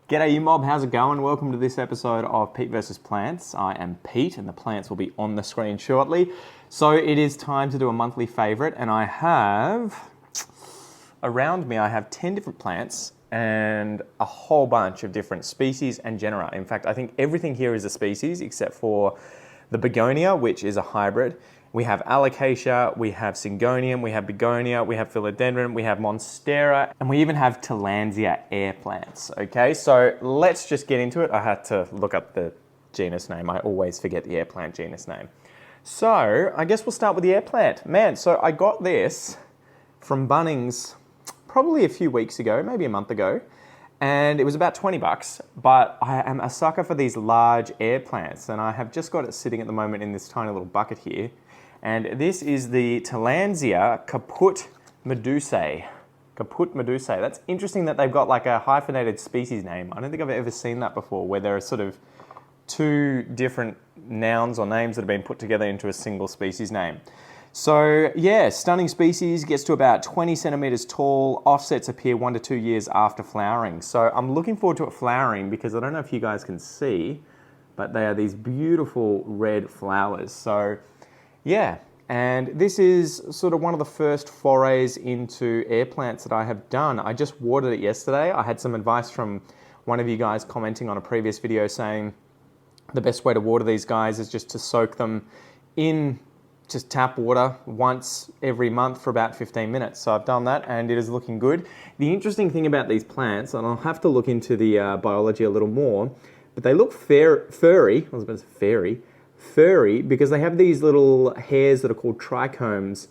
G'day you mob, how's it going? Welcome to this episode of Pete vs Plants. I am Pete and the plants will be on the screen shortly. So it is time to do a monthly favourite and I have, around me I have 10 different plants and a whole bunch of different species and genera. In fact, I think everything here is a species except for the Begonia, which is a hybrid. We have Alocasia, we have Syngonium, we have Begonia, we have Philodendron, we have Monstera, and we even have Tillandsia air plants, okay? So let's just get into it. I had to look up the genus name. I always forget the air plant genus name. So I guess we'll start with the air plant. Man, so I got this from Bunnings probably a few weeks ago, maybe a month ago, and it was about 20 bucks, but I am a sucker for these large air plants, and I have just got it sitting at the moment in this tiny little bucket here. And this is the Tillandsia caput-medusae. Caput-medusae. That's interesting that they've got like a hyphenated species name. I don't think I've ever seen that before, where there are sort of two different nouns or names that have been put together into a single species name. So yeah, stunning species, gets to about 20 centimeters tall, offsets appear 1 to 2 years after flowering. So I'm looking forward to it flowering because I don't know if you guys can see, but they are these beautiful red flowers. So yeah, and this is sort of one of the first forays into air plants that I have done. I just watered it yesterday. I had some advice from one of you guys commenting on a previous video saying the best way to water these guys is just to soak them in just tap water once every month for about 15 minutes. So I've done that and it is looking good. The interesting thing about these plants, and I'll have to look into the biology a little more, but they look furry, I was about to say furry because they have these little hairs that are called trichomes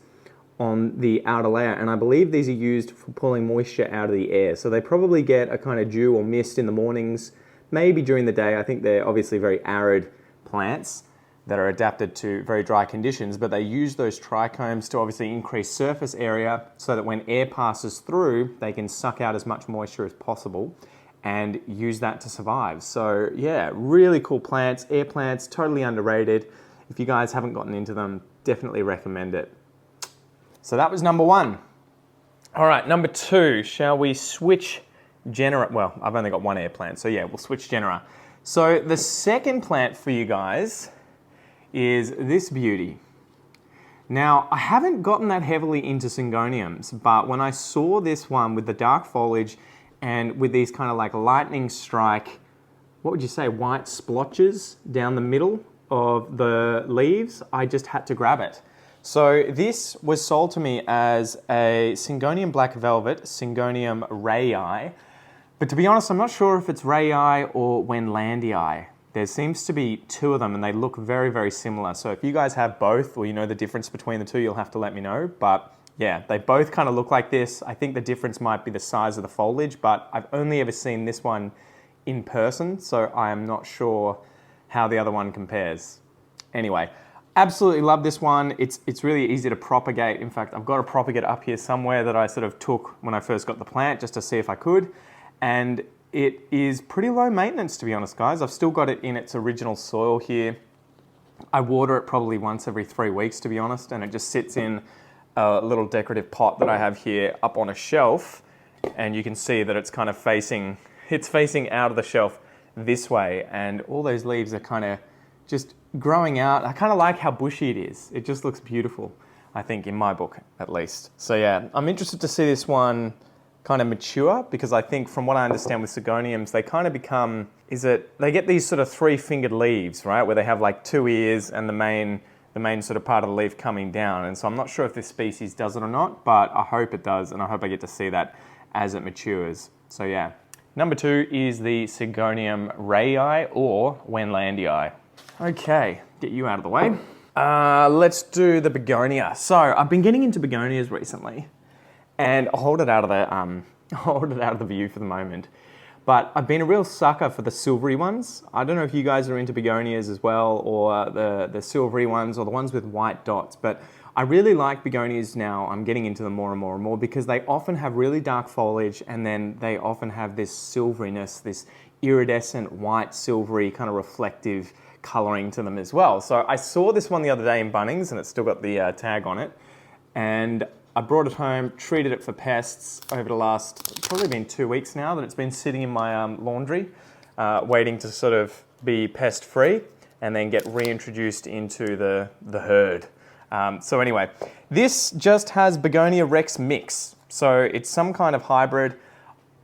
on the outer layer, and I believe these are used for pulling moisture out of the air. So they probably get a kind of dew or mist in the mornings, maybe during the day. I think they're obviously very arid plants that are adapted to very dry conditions, but they use those trichomes to obviously increase surface area so that when air passes through, they can suck out as much moisture as possible and use that to survive. So yeah, really cool plants, air plants, totally underrated. If you guys haven't gotten into them, definitely recommend it. So that was number one. All right, number two, shall we switch genera? Well, I've only got one air plant, so yeah, we'll switch genera. So the second plant for you guys is this beauty. Now, I haven't gotten that heavily into Syngoniums, but when I saw this one with the dark foliage and with these kind of like lightning strike, what would you say, white splotches down the middle of the leaves, I just had to grab it. So this was sold to me as a Syngonium black velvet, Syngonium rayii, but to be honest, I'm not sure if it's rayii or wendlandii. There seems to be two of them and they look very, very similar. So if you guys have both or you know the difference between the two, you'll have to let me know. But yeah, they both kind of look like this. I think the difference might be the size of the foliage, but I've only ever seen this one in person, so I am not sure how the other one compares. Anyway, absolutely love this one. It's really easy to propagate. In fact, I've got a propagate up here somewhere that I sort of took when I first got the plant just to see if I could. And it is pretty low maintenance, to be honest, guys. I've still got it in its original soil here. I water it probably once every 3 weeks, to be honest, and it just sits in a little decorative pot that I have here up on a shelf, and you can see that it's kind of facing out of the shelf this way, and all those leaves are kind of just growing out. I kind of like how bushy it is. It just looks beautiful, I think, in my book at least. So yeah, I'm interested to see this one kind of mature because I think from what I understand with Syngoniums, they kind of become, they get these sort of 3-fingered leaves, right? Where they have like 2 ears and the main sort of part of the leaf coming down. And so I'm not sure if this species does it or not, but I hope it does, and I hope I get to see that as it matures. So yeah. Number two is the Syngonium rayii or wendlandii. Okay, get you out of the way. Let's do the Begonia. So I've been getting into begonias recently, and I'll hold it out of the view for the moment. But I've been a real sucker for the silvery ones. I don't know if you guys are into begonias as well, or the silvery ones, or the ones with white dots, but I really like begonias now. I'm getting into them more and more and more because they often have really dark foliage and then they often have this silveriness, this iridescent white, silvery, kind of reflective colouring to them as well. So I saw this one the other day in Bunnings and it's still got the tag on it. And I brought it home, treated it for pests over the last, probably been 2 weeks now that it's been sitting in my laundry, waiting to sort of be pest free and then get reintroduced into the herd. So anyway, this just has Begonia Rex mix. So it's some kind of hybrid.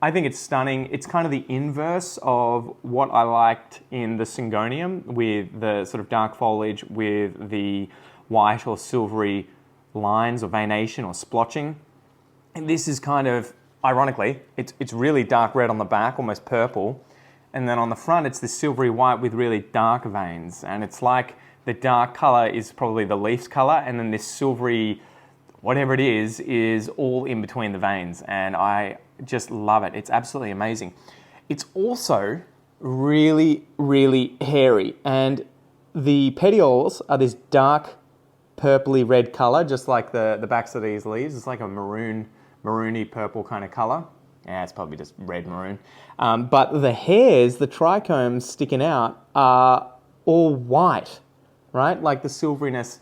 I think it's stunning. It's kind of the inverse of what I liked in the Syngonium, with the sort of dark foliage with the white or silvery lines or veination or splotching. And this is kind of, ironically, it's really dark red on the back, almost purple. And then on the front, it's this silvery white with really dark veins. And it's like the dark color is probably the leaf's color, and then this silvery, whatever it is all in between the veins. And I just love it. It's absolutely amazing. It's also really, really hairy. And the petioles are this dark purpley red color, just like the backs of these leaves. It's like a maroony purple kind of color. Yeah, it's probably just red maroon. But the hairs, the trichomes sticking out, are all white, right? Like the silveriness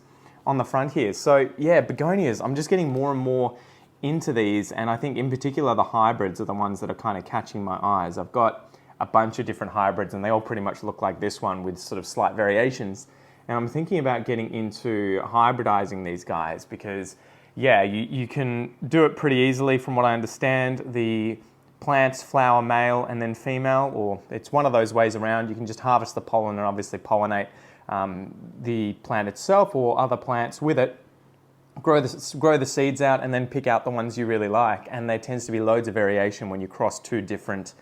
on the front here. So yeah, begonias, I'm just getting more and more into these, and I think in particular the hybrids are the ones that are kind of catching my eyes. I've got a bunch of different hybrids and they all pretty much look like this one with sort of slight variations. And I'm thinking about getting into hybridizing these guys because, yeah, you can do it pretty easily from what I understand. The plants flower male and then female, or it's one of those ways around. You can just harvest the pollen and obviously pollinate the plant itself or other plants with it, grow the seeds out and then pick out the ones you really like. And there tends to be loads of variation when you cross two different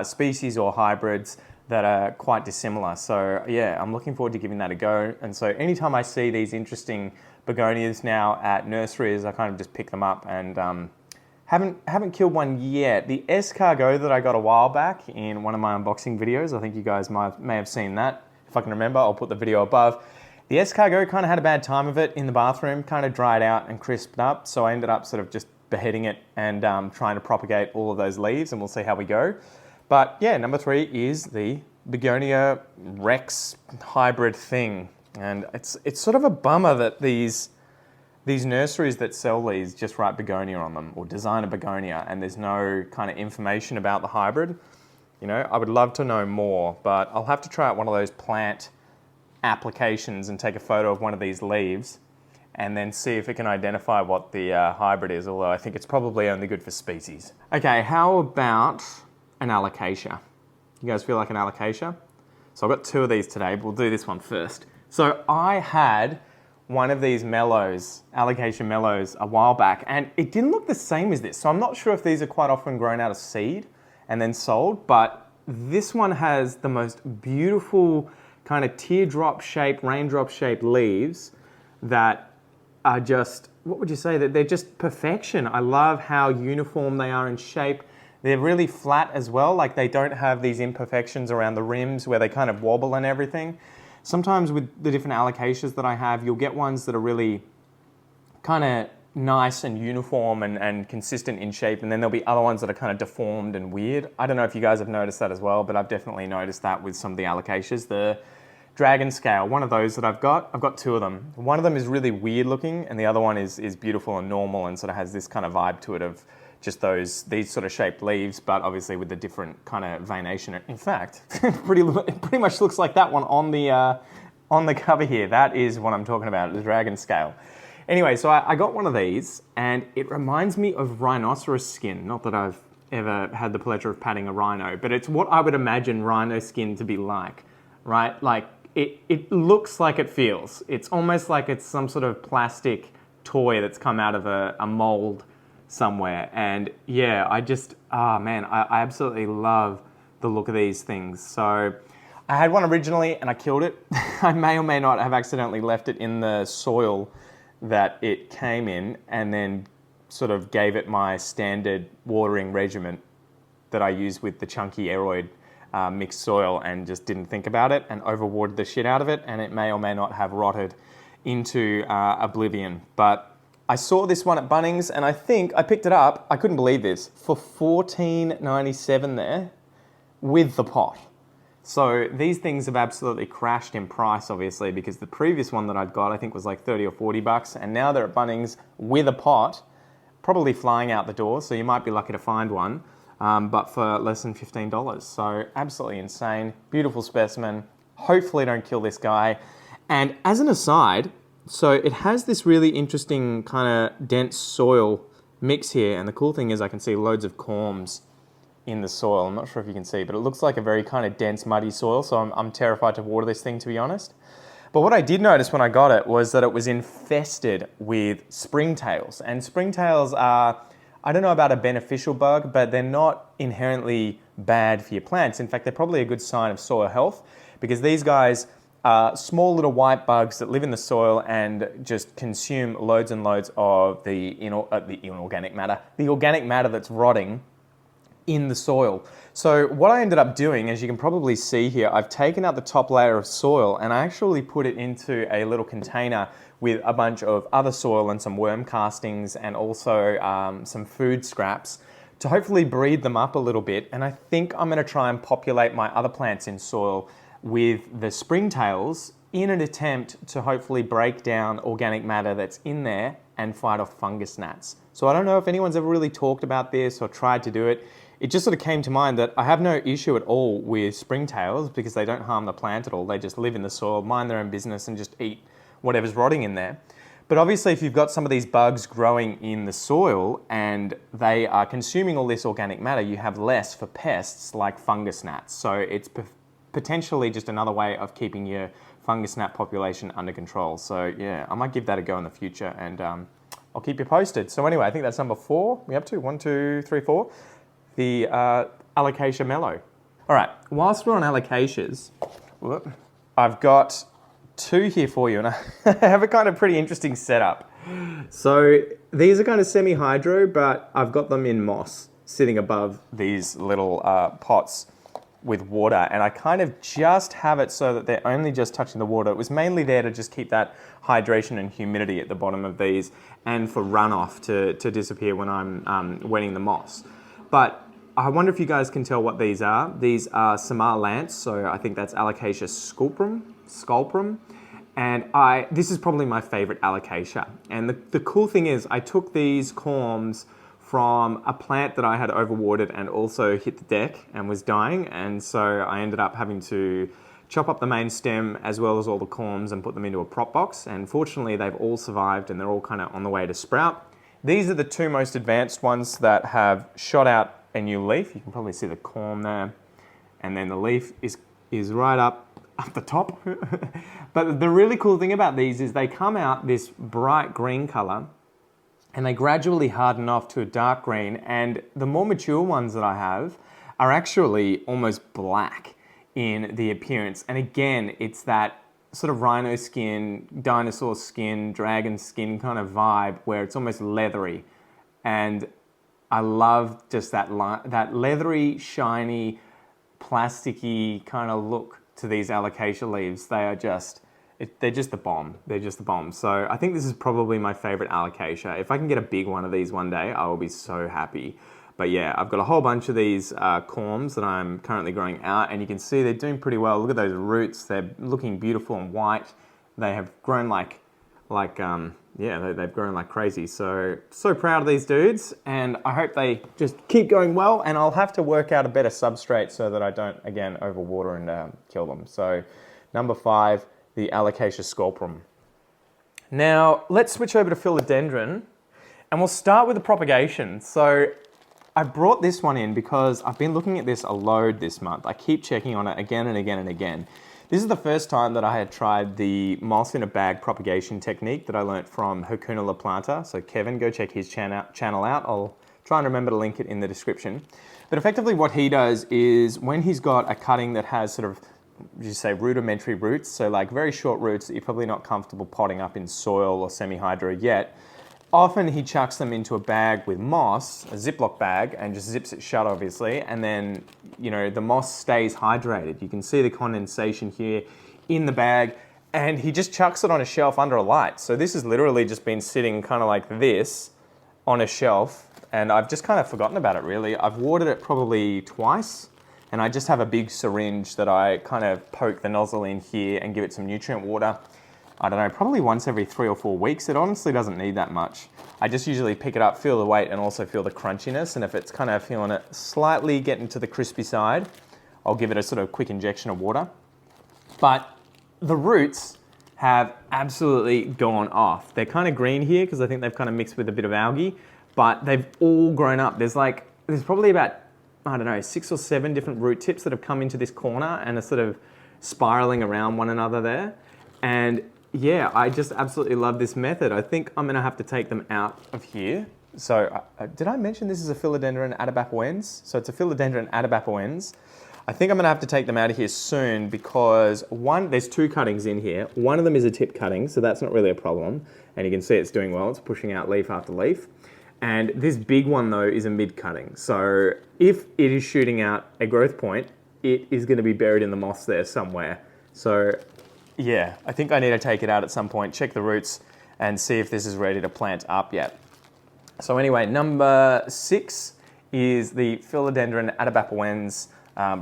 species or hybrids that are quite dissimilar. So yeah, I'm looking forward to giving that a go. And so anytime I see these interesting begonias now at nurseries, I kind of just pick them up, and haven't killed one yet. The escargot that I got a while back in one of my unboxing videos, I think you guys may have seen that. If I can remember, I'll put the video above. The escargot kind of had a bad time of it in the bathroom, kind of dried out and crisped up. So I ended up sort of just beheading it and trying to propagate all of those leaves, and we'll see how we go. But yeah, number 3 is the Begonia Rex hybrid thing. And it's sort of a bummer that these nurseries that sell these just write begonia on them or designer begonia, and there's no kind of information about the hybrid. You know, I would love to know more, but I'll have to try out one of those plant applications and take a photo of one of these leaves and then see if it can identify what the hybrid is, although I think it's probably only good for species. Okay, how about an alocasia? You guys feel like an alocasia? So I've got 2 of these today, but we'll do this one first. So I had one of these mellows, alocasia mellows, a while back, and it didn't look the same as this. So I'm not sure if these are quite often grown out of seed and then sold, but this one has the most beautiful kind of teardrop shaped, raindrop shaped leaves that are just, what would you say, that they're just perfection. I love how uniform they are in shape. They're really flat as well, like they don't have these imperfections around the rims where they kind of wobble and everything. Sometimes with the different alocasias that I have, you'll get ones that are really kind of nice and uniform and consistent in shape, and then there'll be other ones that are kind of deformed and weird. I don't know if you guys have noticed that as well, but I've definitely noticed that with some of the alocasias. The dragon scale, one of those that I've got 2 of them. One of them is really weird looking, and the other one is beautiful and normal and sort of has this kind of vibe to it of just these sort of shaped leaves, but obviously with the different kind of veination. In fact, it pretty much looks like that one on the cover here. That is what I'm talking about, the dragon scale. Anyway, so I got one of these, and it reminds me of rhinoceros skin. Not that I've ever had the pleasure of patting a rhino, but it's what I would imagine rhino skin to be like, right? Like, it looks like it feels. It's almost like it's some sort of plastic toy that's come out of a mold somewhere. And yeah, I absolutely love the look of these things. So I had one originally and I killed it. I may or may not have accidentally left it in the soil that it came in, and then sort of gave it my standard watering regimen that I use with the chunky aroid mixed soil, and just didn't think about it and overwatered the shit out of it, and it may or may not have rotted into oblivion. But I saw this one at Bunnings, and I think I picked it up, I couldn't believe this, for $14.97 there with the pot. So these things have absolutely crashed in price, obviously, because the previous one that I'd got, I think was like 30 or 40 bucks, and now they're at Bunnings with a pot probably flying out the door, so you might be lucky to find one, but for less than $15. So absolutely insane, beautiful specimen. Hopefully don't kill this guy. And as an aside, so it has this really interesting kind of dense soil mix here, and the cool thing is I can see loads of corms in the soil. I'm not sure if you can see, but it looks like a very kind of dense, muddy soil, so I'm terrified to water this thing, to be honest. But what I did notice when I got it was that it was infested with springtails. And springtails are, I don't know about a beneficial bug, but they're not inherently bad for your plants. In fact, they're probably a good sign of soil health, because these guys are small little white bugs that live in the soil and just consume loads and loads of the organic matter that's rotting in the soil. So what I ended up doing, as you can probably see here, I've taken out the top layer of soil and I actually put it into a little container with a bunch of other soil and some worm castings and also some food scraps to hopefully breed them up a little bit. And I think I'm going to try and populate my other plants in soil with the springtails in an attempt to hopefully break down organic matter that's in there and fight off fungus gnats. So I don't know if anyone's ever really talked about this or tried to do it. It just sort of came to mind that I have no issue at all with springtails because they don't harm the plant at all. They just live in the soil, mind their own business and just eat whatever's rotting in there. But obviously if you've got some of these bugs growing in the soil and they are consuming all this organic matter, you have less for pests like fungus gnats. So it's potentially just another way of keeping your fungus gnat population under control. So yeah, I might give that a go in the future and I'll keep you posted. So anyway, I think that's number 4. We up to 1, 2, 3, 4. The Alocasia melo. All right, whilst we're on alocasias, I've got 2 here for you and I have a kind of pretty interesting setup. So these are kind of semi-hydro, but I've got them in moss sitting above these little pots with water, and I kind of just have it so that they're only just touching the water. It was mainly there to just keep that hydration and humidity at the bottom of these and for runoff to disappear when I'm wetting the moss. But I wonder if you guys can tell what these are. These are Samar lance, so I think that's Alocasia scalprum, and this is probably my favorite Alocasia. And the cool thing is I took these corms from a plant that I had overwatered and also hit the deck and was dying, and so I ended up having to chop up the main stem as well as all the corms and put them into a prop box, and fortunately they've all survived and they're all kind of on the way to sprout. These are the 2 most advanced ones that have shot out a new leaf. You can probably see the corm there, and then the leaf is right up the top. But the really cool thing about these is they come out this bright green color and they gradually harden off to a dark green, and the more mature ones that I have are actually almost black in the appearance. And again, it's that sort of rhino skin, dinosaur skin, dragon skin kind of vibe where it's almost leathery. And I love just that leathery, shiny, plasticky kind of look to these alocasia leaves. They are just, they're just the bomb. They're just the bomb. So I think this is probably my favorite alocasia. If I can get a big one of these one day, I will be so happy. But yeah, I've got a whole bunch of these corms that I'm currently growing out, and you can see they're doing pretty well. Look at those roots. They're looking beautiful and white. They have grown they've grown like crazy. So proud of these dudes, and I hope they just keep going well, and I'll have to work out a better substrate so that I don't, again, overwater and kill them. So number 5, the Alocasia scalprum. Now, let's switch over to Philodendron, and we'll start with the propagation. So I brought this one in because I've been looking at this a load this month. I keep checking on it again and again and again. This is the first time that I had tried the moss in a bag propagation technique that I learnt from Hakuna La Planta. So Kevin, go check his channel out. I'll try and remember to link it in the description. But effectively what he does is when he's got a cutting that has sort of, rudimentary roots, so like very short roots that you're probably not comfortable potting up in soil or semi-hydro yet, often he chucks them into a bag with moss, a Ziploc bag, and just zips it shut, obviously, and then, the moss stays hydrated. You can see the condensation here in the bag, and he just chucks it on a shelf under a light. So this has literally just been sitting kind of like this on a shelf, and I've just kind of forgotten about it, really. I've watered it probably twice, and I just have a big syringe that I kind of poke the nozzle in here and give it some nutrient water. I don't know, probably once every 3 or 4 weeks. It honestly doesn't need that much. I just usually pick it up, feel the weight, and also feel the crunchiness. And if it's kind of feeling it slightly getting to the crispy side, I'll give it a sort of quick injection of water. But the roots have absolutely gone off. They're kind of green here because I think they've kind of mixed with a bit of algae, but they've all grown up. There's probably about, I don't know, 6 or 7 different root tips that have come into this corner and are sort of spiraling around one another there. And yeah, I just absolutely love this method. I think I'm gonna have to take them out of here. So did I mention this is a Philodendron atabapoense? So it's a Philodendron atabapoense. I think I'm gonna have to take them out of here soon because there's 2 cuttings in here. One of them is a tip cutting, so that's not really a problem. And you can see it's doing well, it's pushing out leaf after leaf. And this big one though is a mid cutting. So if it is shooting out a growth point, it is gonna be buried in the moss there somewhere. So yeah, I think I need to take it out at some point, check the roots and see if this is ready to plant up yet. So anyway, number 6 is the Philodendron atabapoense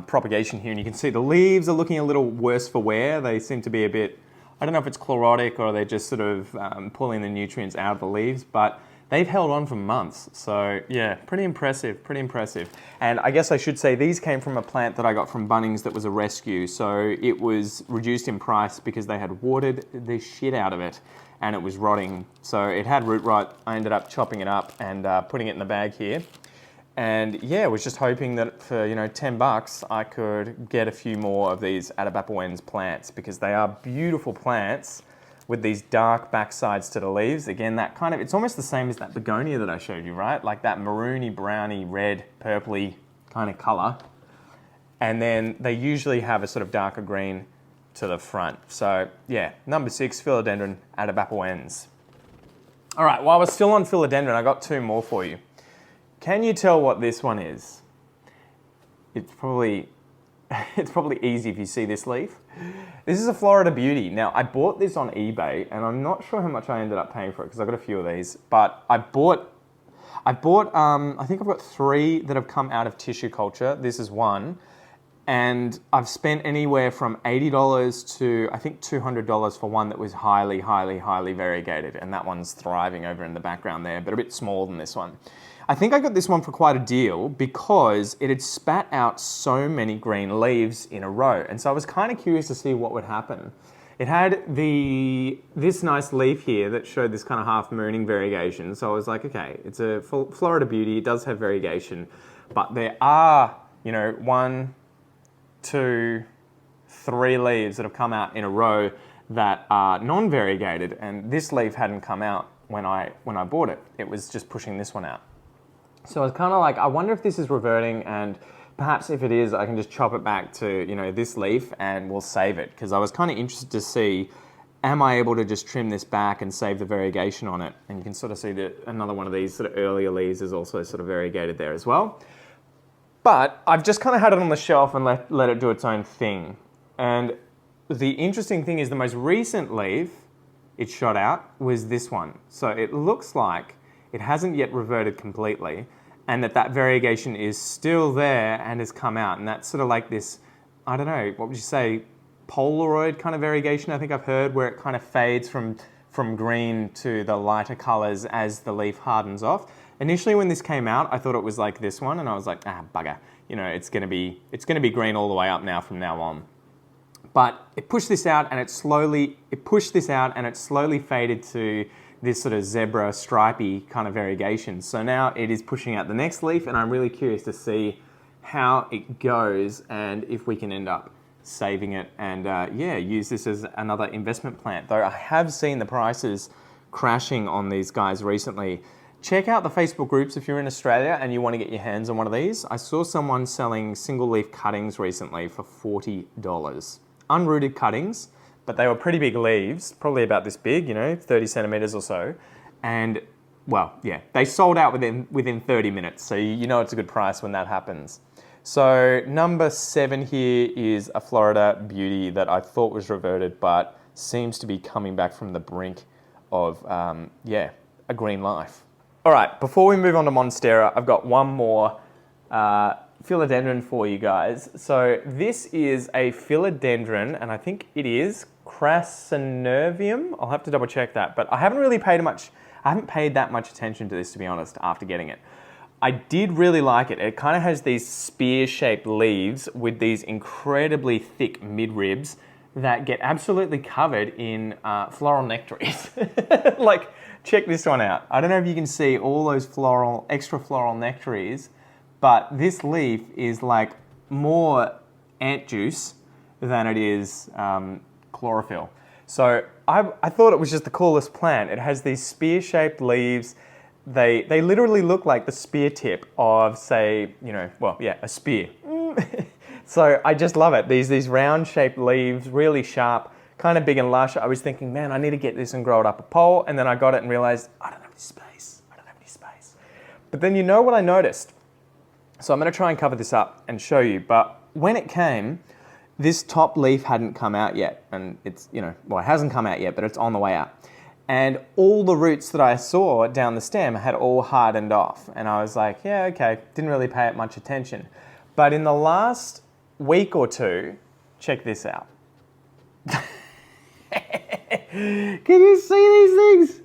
propagation here. And you can see the leaves are looking a little worse for wear. They seem to be a bit, I don't know if it's chlorotic or they're just sort of pulling the nutrients out of the leaves, but they've held on for months. So yeah, pretty impressive, pretty impressive. And I guess I should say these came from a plant that I got from Bunnings that was a rescue. So it was reduced in price because they had watered the shit out of it and it was rotting. So it had root rot. I ended up chopping it up and putting it in the bag here. And yeah, was just hoping that for, you know, 10 bucks, I could get a few more of these atabapoense plants because they are beautiful plants with these dark backsides to the leaves. Again, that kind of, it's almost the same as that begonia that I showed you, right? Like that maroony, browny, red, purpley kind of color. And then they usually have a sort of darker green to the front. So yeah, number 6, Philodendron atabapoense. All right, while we're still on Philodendron, I got 2 more for you. Can you tell what this one is? It's probably easy if you see this leaf. This is a Florida Beauty. Now, I bought this on eBay, and I'm not sure how much I ended up paying for it because I got a few of these. But I think I've got 3 that have come out of tissue culture. This is one, and I've spent anywhere from $80 to I think $200 for one that was highly, highly, highly variegated, and that one's thriving over in the background there, but a bit smaller than this one. I think I got this one for quite a deal because it had spat out so many green leaves in a row. And so I was kind of curious to see what would happen. It had this nice leaf here that showed this kind of half mooning variegation. So I was like, okay, it's a Florida Beauty. It does have variegation, but there are, you know, 1, 2, 3 leaves that have come out in a row that are non-variegated. And this leaf hadn't come out when I bought it. It was just pushing this one out. So I was kind of like, I wonder if this is reverting, and perhaps if it is, I can just chop it back to, you know, this leaf and we'll save it. Because I was kind of interested to see, am I able to just trim this back and save the variegation on it? And you can sort of see that another one of these sort of earlier leaves is also sort of variegated there as well. But I've just kind of had it on the shelf and let it do its own thing. And the interesting thing is the most recent leaf it shot out was this one. So it looks like it hasn't yet reverted completely, and that variegation is still there and has come out. And that's sort of like this, I don't know, what would you say, Polaroid kind of variegation, I think I've heard, where it kind of fades from green to the lighter colors as the leaf hardens off. Initially when this came out, I thought it was like this one, and I was like, bugger. You know, it's gonna be green all the way up now from now on. But it pushed this out and it slowly faded to this sort of zebra stripy kind of variegation. So now it is pushing out the next leaf, and I'm really curious to see how it goes and if we can end up saving it and use this as another investment plant. Though I have seen the prices crashing on these guys recently. Check out the Facebook groups if you're in Australia and you want to get your hands on one of these. I saw someone selling single leaf cuttings recently for $40. Unrooted cuttings, but they were pretty big leaves, probably about this big, you know, 30 centimeters or so. And well, yeah, they sold out within 30 minutes. So you know it's a good price when that happens. So number 7 here is a Florida Beauty that I thought was reverted, but seems to be coming back from the brink of, a green life. All right, before we move on to Monstera, I've got one more philodendron for you guys. So this is a philodendron, and I think it is crassinervium. I'll have to double check that, but I haven't really paid that much attention to this, to be honest, after getting it. I did really like it. It kind of has these spear-shaped leaves with these incredibly thick midribs that get absolutely covered in floral nectaries. Like, check this one out. I don't know if you can see all those extra floral nectaries, but this leaf is like more ant juice than it is chlorophyll. So I thought it was just the coolest plant. It has these spear-shaped leaves. They literally look like the spear tip of, say, a spear. So I just love it. These round-shaped leaves, really sharp, kind of big and lush. I was thinking, man, I need to get this and grow it up a pole. And then I got it and realized, I don't have any space. But then you know what I noticed? So I'm going to try and cover this up and show you. But when it came, this top leaf hadn't come out yet. And it's, it hasn't come out yet, but it's on the way out. And all the roots that I saw down the stem had all hardened off. And I was like, yeah, okay, didn't really pay it much attention. But in the last week or two, check this out. Can you see these things?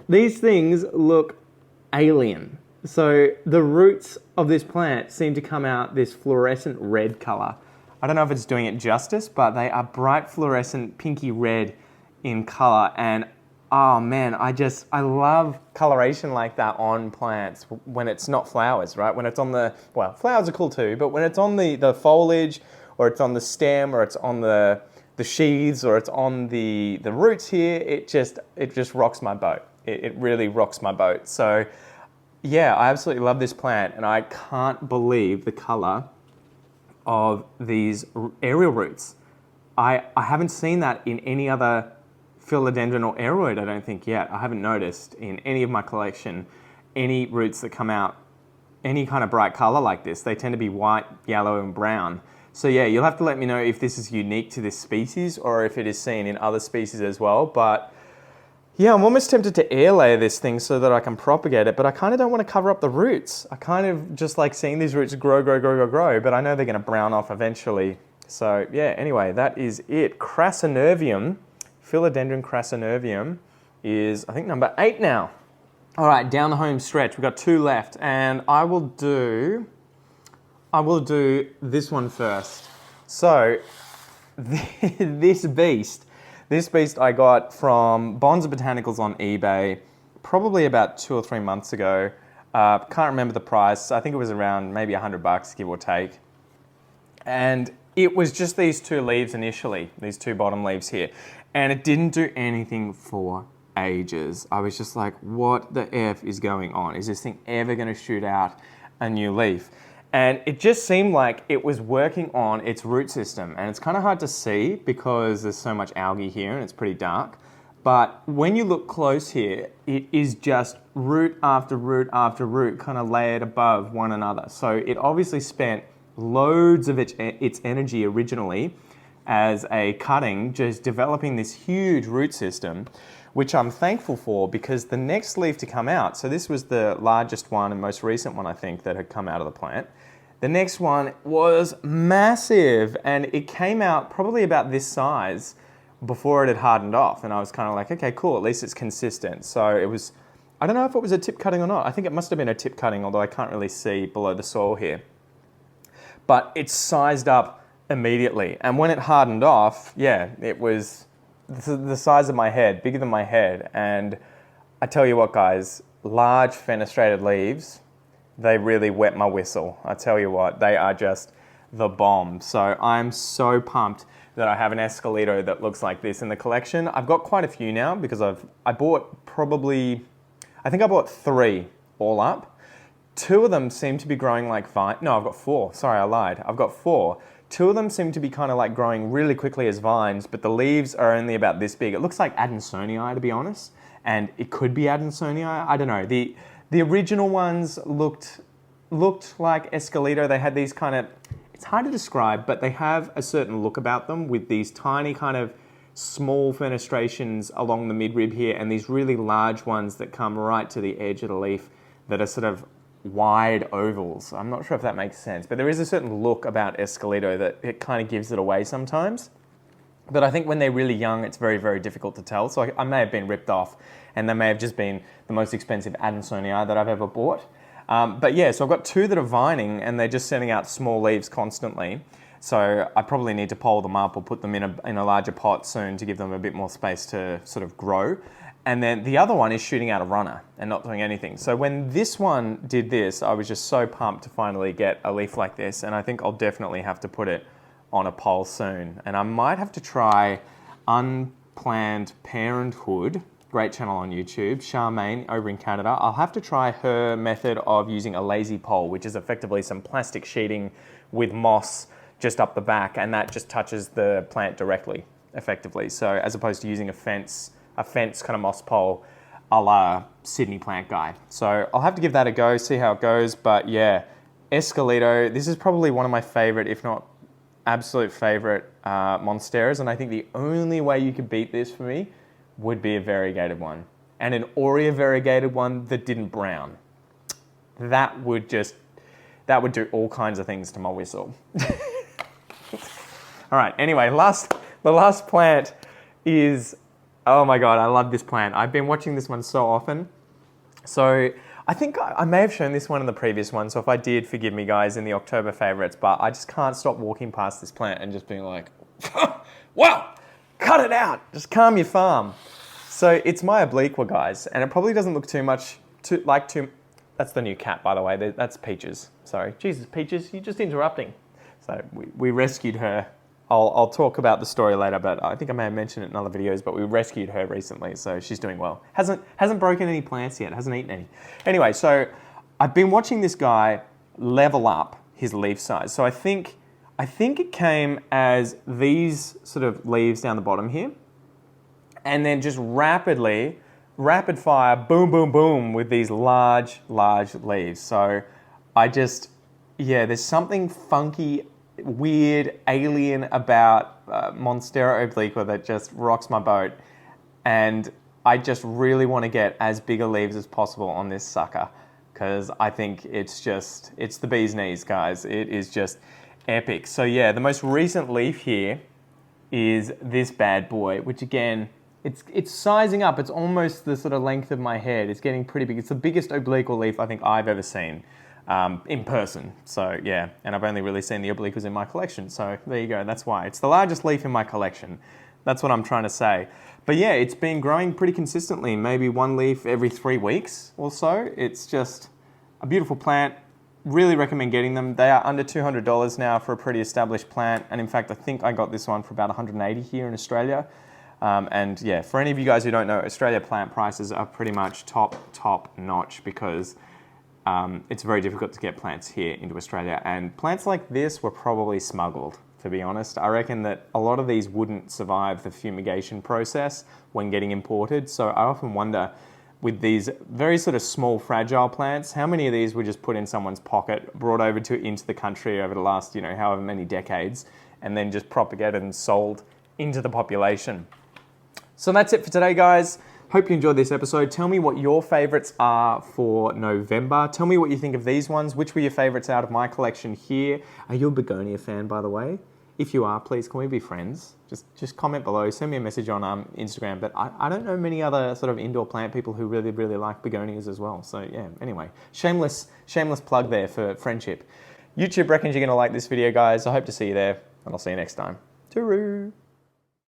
These things look alien. So the roots of this plant seem to come out this fluorescent red color. I don't know if it's doing it justice, but they are bright fluorescent pinky red in color. And oh man, I love coloration like that on plants when it's not flowers, right? When it's on flowers are cool too, but when it's on the foliage, or it's on the stem, or it's on the sheaths, or it's on the roots here, it just rocks my boat. It really rocks my boat. So yeah, I absolutely love this plant, and I can't believe the color of these aerial roots. I haven't seen that in any other Philodendron or aroid, I don't think yet. I haven't noticed in any of my collection any roots that come out any kind of bright color like this. They tend to be white, yellow, and brown. So yeah, you'll have to let me know if this is unique to this species or if it is seen in other species as well. But yeah, I'm almost tempted to air layer this thing so that I can propagate it, but I kind of don't want to cover up the roots. I kind of just like seeing these roots grow, but I know they're going to brown off eventually. So yeah, anyway, that is it. Crassinervium, Philodendron crassinervium, is I think number 8 now. All right, down the home stretch, we've got 2 left, and I will do this one first. So this beast I got from Bonds and Botanicals on eBay probably about 2 or 3 months ago. Can't remember the price. I think it was around maybe $100, give or take. And it was just these 2 leaves initially, these 2 bottom leaves here. And it didn't do anything for ages. I was just like, what the F is going on? Is this thing ever going to shoot out a new leaf? And it just seemed like it was working on its root system. And it's kind of hard to see because there's so much algae here and it's pretty dark. But when you look close here, it is just root after root after root kind of layered above one another. So it obviously spent loads of its energy originally as a cutting, just developing this huge root system, which I'm thankful for because the next leaf to come out, so this was the largest one and most recent one I think that had come out of the plant. The next one was massive and it came out probably about this size before it had hardened off, and I was kind of like, okay, cool, at least it's consistent. So it was, I don't know if it was a tip cutting or not. I think it must have been a tip cutting, although I can't really see below the soil here. But it's sized up immediately, and when it hardened off, yeah, it was the size of my head, bigger than my head. And I tell you what, guys, large fenestrated leaves, they really wet my whistle. I tell you what, they are just the bomb. So I'm so pumped that I have an esqueleto that looks like this in the collection. I've got quite a few now because I bought 3 all up. 2 of them seem to be growing like vine. No, I've got 4. Sorry, I lied. I've got 4. 2 of them seem to be kind of like growing really quickly as vines, but the leaves are only about this big. It looks like Adansonii, to be honest, and it could be Adansonii. I don't know. The original ones looked like esqueleto. They had these kind of, it's hard to describe, but they have a certain look about them with these tiny kind of small fenestrations along the midrib here and these really large ones that come right to the edge of the leaf that are sort of wide ovals. I'm not sure if that makes sense, but there is a certain look about esqueleto that it kind of gives it away sometimes. But I think when they're really young, it's very, very difficult to tell. So I may have been ripped off, and they may have just been the most expensive Adansonii that I've ever bought. But yeah, so I've got 2 that are vining, and they're just sending out small leaves constantly. So I probably need to pole them up or put them in a larger pot soon to give them a bit more space to sort of grow. And then the other one is shooting out a runner and not doing anything. So when this one did this, I was just so pumped to finally get a leaf like this, and I think I'll definitely have to put it on a pole soon. And I might have to try Unplanned Parenthood, great channel on YouTube, Charmaine over in Canada. I'll have to try her method of using a lazy pole, which is effectively some plastic sheeting with moss just up the back, and that just touches the plant directly, effectively. So as opposed to using a fence kind of moss pole a la Sydney plant guy. So I'll have to give that a go, see how it goes. But yeah, esqueleto, this is probably one of my favorite, if not absolute favorite Monsteras, and I think the only way you could beat this for me would be a variegated one, and an aurea variegated one that didn't brown. That would do all kinds of things to my whistle. All right, anyway, the last plant is, oh my God, I love this plant. I've been watching this one so often. So I think I may have shown this one in the previous one, so if I did, forgive me guys in the October favorites, but I just can't stop walking past this plant and just being like, wow, cut it out, just calm your farm. So it's my obliqua, guys, and it probably doesn't look too much that's the new cat, by the way, that's Peaches, sorry. Jesus, Peaches, you're just interrupting. So we rescued her. I'll talk about the story later, but I think I may have mentioned it in other videos, but we rescued her recently, so she's doing well. Hasn't broken any plants yet, hasn't eaten any. Anyway, so I've been watching this guy level up his leaf size. So I think it came as these sort of leaves down the bottom here, and then just rapid fire, boom, boom, boom, with these large leaves. So there's something funky, weird, alien about Monstera obliqua that just rocks my boat, and I just really want to get as big a leaves as possible on this sucker, because I think it's the bee's knees, guys. It is just epic. So yeah, the most recent leaf here is this bad boy, which again, it's sizing up. It's almost the sort of length of my head. It's getting pretty big. It's the biggest obliqua leaf I think I've ever seen. In person. So yeah, and I've only really seen the obliquas in my collection. So there you go, that's why. It's the largest leaf in my collection. That's what I'm trying to say. But yeah, it's been growing pretty consistently, maybe 1 leaf every 3 weeks or so. It's just a beautiful plant. Really recommend getting them. They are under $200 now for a pretty established plant. And in fact, I think I got this one for about $180 here in Australia. And yeah, for any of you guys who don't know, Australia plant prices are pretty much top notch, because it's very difficult to get plants here into Australia, and plants like this were probably smuggled, to be honest. I reckon that a lot of these wouldn't survive the fumigation process when getting imported, so I often wonder, with these very sort of small, fragile plants, how many of these were just put in someone's pocket, brought over into the country over the last, however many decades, and then just propagated and sold into the population. So that's it for today, guys. Hope you enjoyed this episode. Tell me what your favorites are for November. Tell me what you think of these ones. Which were your favorites out of my collection here? Are you a Begonia fan, by the way? If you are, please, can we be friends? Just comment below. Send me a message on Instagram. But I don't know many other sort of indoor plant people who really, really like begonias as well. So yeah, anyway, shameless plug there for friendship. YouTube reckons you're going to like this video, guys. I hope to see you there, and I'll see you next time. Tooroo!